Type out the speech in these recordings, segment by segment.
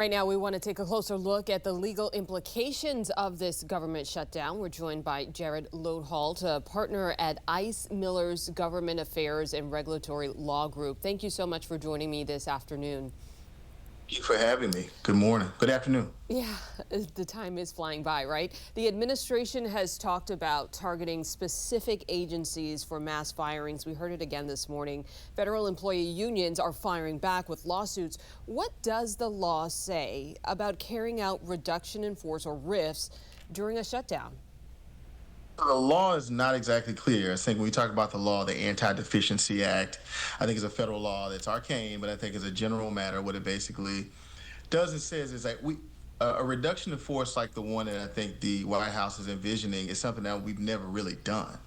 Right now, we want to take a closer look at the legal implications of this government shutdown. We're joined by Jarrod Loadholt, a partner at ICE Miller's Government Affairs and Regulatory Law Group. Thank you so much for joining me this afternoon. Thank you for having me. Good morning. Good afternoon. Yeah, the time is flying by, right? The administration has talked about targeting specific agencies for mass firings. We heard it again this morning. Federal employee unions are firing back with lawsuits. What does the law say about carrying out reduction in force or RIFs during a shutdown? The law is not exactly clear. I think when we talk about the law, the Anti-Deficiency Act, I think is a federal law that's arcane, but I think as a general matter, what it basically does, it says is that a reduction in force like the one that I think the White House is envisioning is something that we've never really done,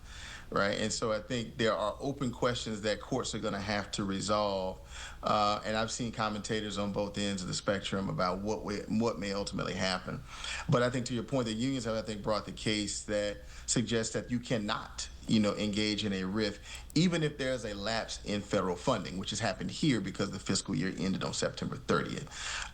right? And so I think there are open questions that courts are going to have to resolve. And I've seen commentators on both ends of the spectrum about what may ultimately happen. But I think to your point, the unions have, I think, brought the case that suggests that you cannot, engage in a RIF, even if there's a lapse in federal funding, which has happened here because the fiscal year ended on September 30th.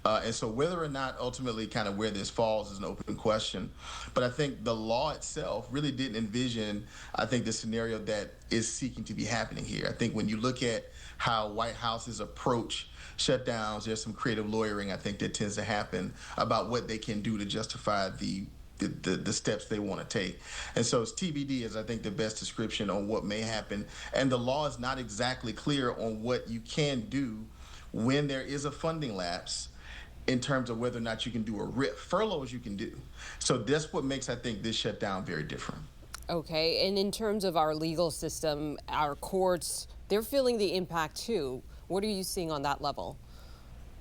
And so whether or not ultimately kind of where this falls is an open question. But I think the law itself really didn't envision, I think, the scenario that is seeking to be happening here. I think when you look at how White Houses approach shutdowns, there's some creative lawyering, I think, that tends to happen about what they can do to justify the steps they want to take. And so it's TBD is, I think, the best description on what may happen. And the law is not exactly clear on what you can do when there is a funding lapse in terms of whether or not you can do a RIF. Furloughs you can do. So that's what makes, I think, this shutdown very different. Okay, and in terms of our legal system, our courts, they're feeling the impact too. What are you seeing on that level?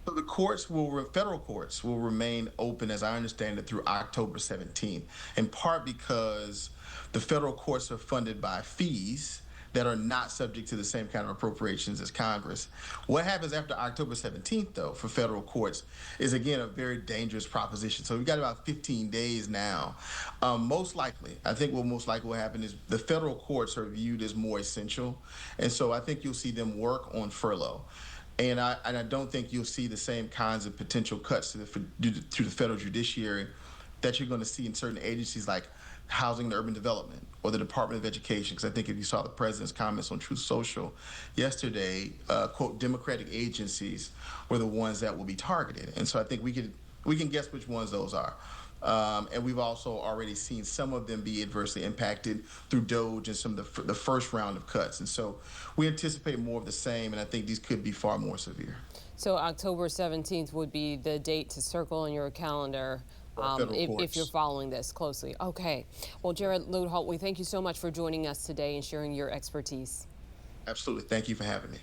So the federal courts will remain open, as I understand it, through October 17th, in part because the federal courts are funded by fees that are not subject to the same kind of appropriations as Congress. What happens after October 17th, though, for federal courts is, again, a very dangerous proposition. So we've got about 15 days now. Most likely, I think what most likely will happen is the federal courts are viewed as more essential. And so I think you'll see them work on furlough. And I don't think you'll see the same kinds of potential cuts to the federal judiciary that you're going to see in certain agencies like Housing and Urban Development or the Department of Education. Because I think if you saw the president's comments on Truth Social yesterday, quote, Democratic agencies were the ones that will be targeted. And so I think we can guess which ones those are. And we've also already seen some of them be adversely impacted through DOGE and some of the first round of cuts. And so we anticipate more of the same, and I think these could be far more severe. So October 17th would be the date to circle in your calendar if you're following this closely. Okay. Well, Jarrod Loadholt, we thank you so much for joining us today and sharing your expertise. Absolutely. Thank you for having me.